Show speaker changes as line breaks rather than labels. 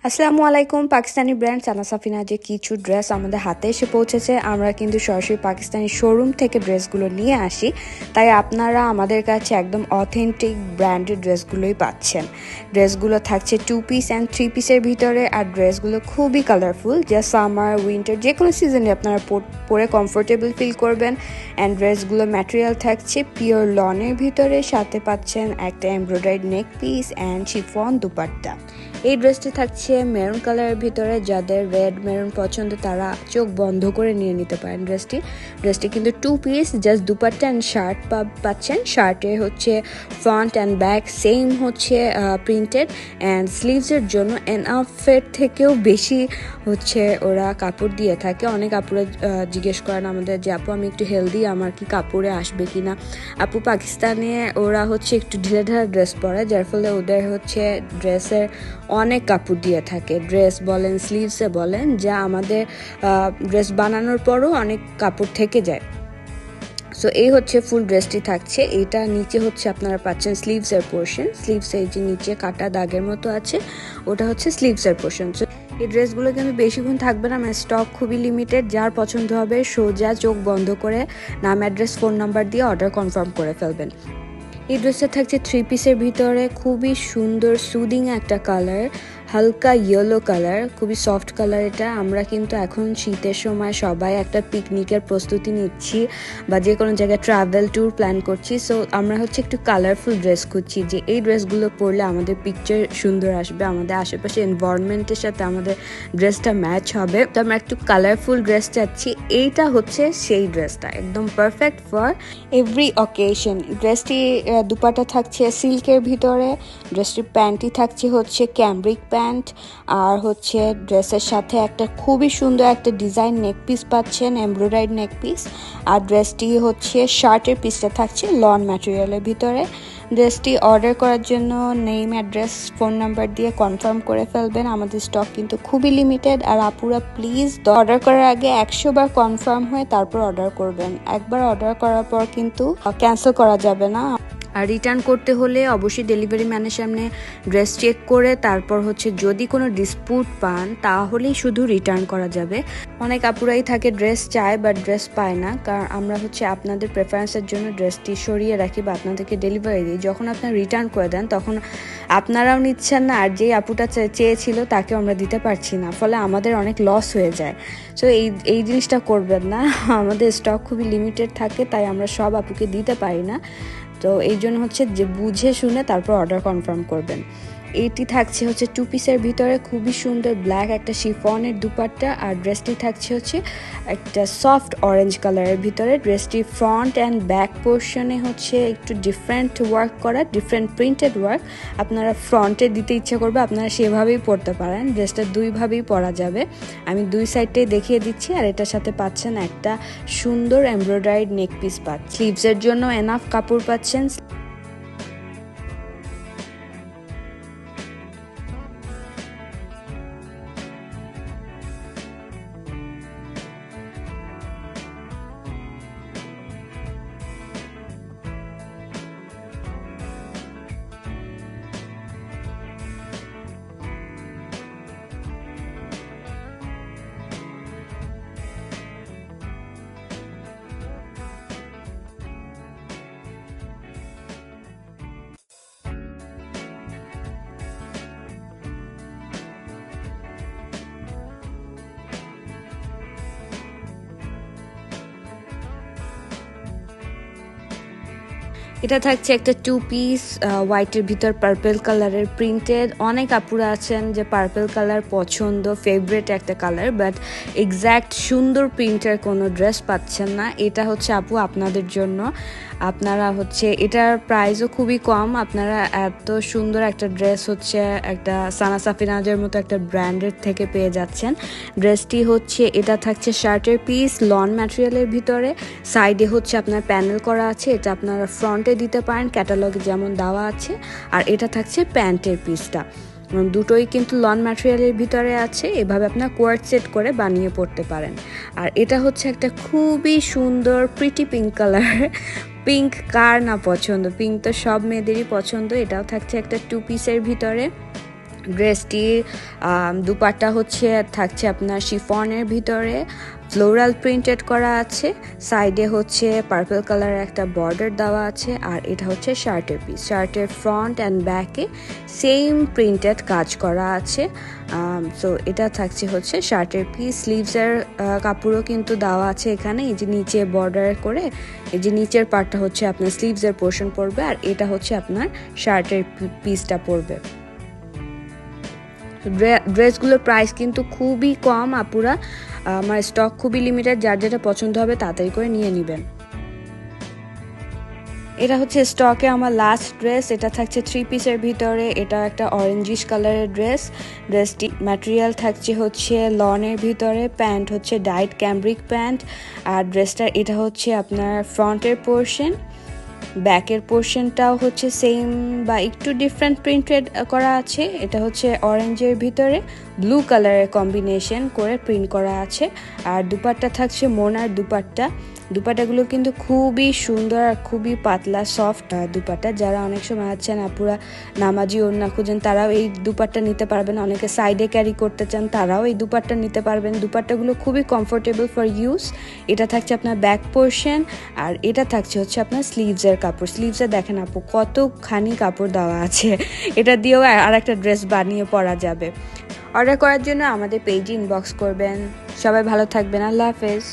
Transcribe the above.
আসসালামু আলাইকুম। পাকিস্তানি ব্র্যান্ড সানা সাফিনা যে কিছু ড্রেস আমাদের হাতে এসে পৌঁছেছে। আমরা কিন্তু সরাসরি পাকিস্তানি শোরুম থেকে ড্রেসগুলো নিয়ে আসি, তাই আপনারা আমাদের কাছে একদম অথেন্টিক ব্র্যান্ডেড ড্রেসগুলোই পাচ্ছেন। ড্রেসগুলো থাকছে 2 পিস অ্যান্ড 3 পিসের ভিতরে, আর ড্রেসগুলো খুবই কালারফুল, যা সামার উইন্টার যে কোনো সিজনে আপনারা পরে কমফোর্টেবল ফিল করবেন। অ্যান্ড ড্রেসগুলো ম্যাটেরিয়াল থাকছে পিওর লনের ভিতরে, সাথে পাচ্ছেন একটা embroidered neck piece and chiffon dupatta. এই ড্রেসটি থাকছে মেরুন কালারের ভিতরে, যাদের রেড মেরুন পছন্দ তারা চোখ বন্ধ করে নিয়ে নিতে পারেন ড্রেসটি কিন্তু 2 piece, just dupatta and shirt পাচ্ছেন। শার্টে হচ্ছে ফ্রন্ট অ্যান্ড ব্যাক সেম হচ্ছে প্রিন্টেড, অ্যান্ড স্লিভসের জন্য এনআফের থেকেও বেশি হচ্ছে ওরা কাপড় দিয়ে থাকে। অনেক আপুরা জিজ্ঞেস করেন আমাদের যে আপু আমি একটু হেলদি, আমার কি কাপড়ে আসবে কি না। আপু পাকিস্তানে ওরা হচ্ছে একটু ঢিলেঢালা ড্রেস পরে, যার ফলে ওদের হচ্ছে ড্রেসের অনেক কাপড় দিয়ে থাকে, ড্রেস বলেন স্লিভসে বলেন, যা আমাদের ড্রেস বানানোর পরও অনেক কাপড় থেকে যায়। সো এই হচ্ছে ফুল ড্রেসটি থাকছে। এটা নিচে হচ্ছে আপনারা পাচ্ছেন স্লিভসের পোর্শন, স্লিভসে এই যে নিচে কাটা দাগের মতো আছে, ওটা হচ্ছে স্লিভসের পোর্শন। সো এই ড্রেসগুলো কিন্তু বেশিক্ষণ থাকবে না, মানে স্টক খুবই লিমিটেড। যার পছন্দ হবে সোজা চোখ বন্ধ করে নাম, অ্যাড্রেস, ফোন নাম্বার দিয়ে অর্ডার কনফার্ম করে ফেলবেন। এই ড্রেসটা থাকছে 3 পিসের ভিতরে, খুবই সুন্দর সুদিং একটা কালার, হালকা ইয়েলো কালার, খুবই সফট কালার এটা। আমরা কিন্তু এখন শীতের সময় সবাই একটা পিকনিকের প্রস্তুতি নিচ্ছি বা যে কোনো জায়গায় ট্রাভেল ট্যুর প্ল্যান করছি। সো আমরা হচ্ছে একটু কালারফুল ড্রেস খুঁজছি, যে এই ড্রেসগুলো পরলে আমাদের পিকচার সুন্দর আসবে, আমাদের আশেপাশে এনভায়রনমেন্টের সাথে আমাদের ড্রেসটা ম্যাচ হবে। তো আমরা একটু কালারফুল ড্রেস চাচ্ছি, এইটা হচ্ছে সেই ড্রেসটা, একদম পারফেক্ট ফর এভরি অকেশন। ড্রেসটি দুপাটা থাকছে সিল্কের ভিতরে, ড্রেসটির প্যান্টটি থাকছে হচ্ছে ক্যামব্রিক প্যান্ট, আর হচ্ছে ড্রেসের সাথে একটা খুবই সুন্দর একটা ডিজাইন নেক পিস পাচ্ছেন, এমব্রয়ডারিড নেক পিস। আর ড্রেসটি হচ্ছে শার্টের পিসটা থাকছে লন ম্যাটেরিয়ালের ভিতরে। ড্রেসটি অর্ডার করার জন্য নেম, অ্যাড্রেস, ফোন নাম্বার দিয়ে কনফার্ম করে ফেলবেন। আমাদের স্টক কিন্তু খুবই লিমিটেড, আর আপুরা প্লিজ অর্ডার করার আগে 100 বার কনফার্ম হয়ে তারপর অর্ডার করবেন। একবার অর্ডার করার পর কিন্তু ক্যান্সেল করা যাবে না। আর রিটার্ন করতে হলে অবশ্যই ডেলিভারি ম্যানের সামনে ড্রেস চেক করে তারপর হচ্ছে যদি কোনো ডিসপুট পান তাহলেই শুধু রিটার্ন করা যাবে। অনেক আপুরাই থাকে ড্রেস চায় বাট ড্রেস পায় না, কারণ আমরা হচ্ছে আপনাদের প্রেফারেন্সের জন্য ড্রেসটি সরিয়ে রাখি বা আপনাদেরকে ডেলিভারি দিই। যখন আপনারা রিটার্ন করে দেন তখন আপনারাও নিচ্ছেন না, আর যেই আপুটা চেয়েছিল তাকেও আমরা দিতে পারছি না, ফলে আমাদের অনেক লস হয়ে যায়। সো এই জিনিসটা করবেন না। আমাদের স্টক খুবই লিমিটেড থাকে, তাই আমরা সব আপুকে দিতে পারি না। তো এই জন্য হচ্ছে যে বুঝে শুনে তারপর অর্ডার কনফার্ম করবেন। এইটি থাকছে হচ্ছে 2 পিসের ভিতরে, খুবই সুন্দর ব্ল্যাক একটা শিফনের দুপাট্টা, আর ড্রেসটি থাকছে হচ্ছে একটা সফট অরেঞ্জ কালারের ভিতরে। ড্রেসটি ফ্রন্ট অ্যান্ড ব্যাক পোর্শনে হচ্ছে একটু ডিফারেন্ট ওয়ার্ক করা, ডিফারেন্ট প্রিন্টেড ওয়ার্ক। আপনারা ফ্রন্টে দিতে ইচ্ছা করবে আপনারা সেভাবেই পরতে পারেন, ড্রেসটা দুইভাবেই পরা যাবে। আমি দুই সাইডটাই দেখিয়ে দিচ্ছি। আর এটার সাথে পাচ্ছেন একটা সুন্দর এমব্রয়ডারিড নেক পিস পাচ্ছেন, স্লিভসের জন্য এনাফ কাপড় পাচ্ছেন। এটা থাকছে একটা 2 পিস হোয়াইটের ভিতর পার্পল কালারের প্রিন্টেড। অনেক আপুরা আছেন যে পার্পল কালার পছন্দ, ফেভারিট একটা কালার, বাট এক্স্যাক্ট সুন্দর প্রিন্টের কোনো ড্রেস পাচ্ছেন না। এটা হচ্ছে আপু আপনাদের জন্য। আপনারা হচ্ছে এটার প্রাইসও খুবই কম, আপনারা এত সুন্দর একটা ড্রেস হচ্ছে একটা সানা সাফিনাজের মতো একটা ব্র্যান্ডের থেকে পেয়ে যাচ্ছেন। ড্রেসটি হচ্ছে এটা থাকছে শার্টের পিস লন ম্যাটেরিয়ালের ভিতরে, সাইডে হচ্ছে আপনার প্যানেল করা আছে, এটা আপনারা ফ্রন্টে দিতে পারেন ক্যাটালগে যেমন দেওয়া আছে। আর এটা থাকছে প্যান্টের পিসটা, দুটোই কিন্তু লন ম্যাটেরিয়ালের ভিতরে আছে। এভাবে আপনার কোয়ার্ড সেট করে বানিয়ে পড়তে পারেন। আর এটা হচ্ছে একটা খুবই সুন্দর প্রিটি পিঙ্ক কালার। পিঙ্ক কার না পছন্দ, পিঙ্ক তো সব মেয়েদেরই পছন্দ। এটাও থাকছে একটা 2 পিসের ভিতরে, ড্রেসটির দুপাট্টা হচ্ছে থাকছে আপনার শিফনের ভিতরে ফ্লোরাল প্রিন্টেড করা আছে, সাইডে হচ্ছে পার্পল কালারের একটা বর্ডার দেওয়া আছে, আর এটা হচ্ছে শার্টের পিস। শার্টের ফ্রন্ট অ্যান্ড ব্যাকে সেম প্রিন্টেড কাজ করা আছে। সো এটা থাকছে হচ্ছে শার্টের পিস। স্লিভসের কাপড়ও কিন্তু দেওয়া আছে এখানে, এই যে নিচে বর্ডার করে, এই যে নিচের পার্টটা হচ্ছে আপনার স্লিভসের পোর্শন পড়বে, আর এটা হচ্ছে আপনার শার্টের পিসটা পড়বে। ড্রেসগুলোর প্রাইস কিন্তু খুবই কম আপুরা, আমার স্টক খুবই লিমিটেড, যার যেটা পছন্দ হবে তাড়াতাড়ি করে নিয়ে নেবেন। এটা হচ্ছে স্টকে আমার লাস্ট ড্রেস, এটা থাকছে 3 পিসের ভিতরে। এটা একটা অরেঞ্জিশ কালারের ড্রেসটি ম্যাটেরিয়াল থাকছে হচ্ছে লনের ভিতরে, প্যান্ট হচ্ছে ডাইট ক্যামব্রিক প্যান্ট, আর ড্রেসটা এটা হচ্ছে আপনার ফ্রন্টের পোর্শন, ব্যাকের পোর্শনটাও হচ্ছে সেম বা একটু ডিফারেন্ট প্রিন্টেড করা আছে। এটা হচ্ছে অরেঞ্জের ভিতরে ব্লু কালারের কম্বিনেশন করে প্রিন্ট করা আছে, আর দুপাট্টা থাকছে মোনার দুপাট্টাগুলো কিন্তু খুবই সুন্দর আর খুবই পাতলা সফট দুপাট্টা। যারা অনেক সময় আছেন আপুরা নামাজি ওড়না খুঁজেন, তারাও এই দুপাট্টা নিতে পারবেন। অনেকে সাইডে ক্যারি করতে চান, তারাও এই দুপাট্টা নিতে পারবেন। দুপাট্টাগুলো খুবই কমফোর্টেবল ফর ইউজ। এটা থাকছে আপনার ব্যাক পোর্শন, আর এটা থাকছে হচ্ছে আপনার স্লিভসের কাপড়। স্লিভসে দেখেন আপু কতখানি কাপড় দেওয়া আছে, এটা দিয়েও আর একটা ড্রেস বানিয়ে পরা যাবে। অর্ডার করার জন্য আমাদের পেজে ইনবক্স করবেন। সবাই ভালো থাকবেন, আল্লাহ হাফেজ।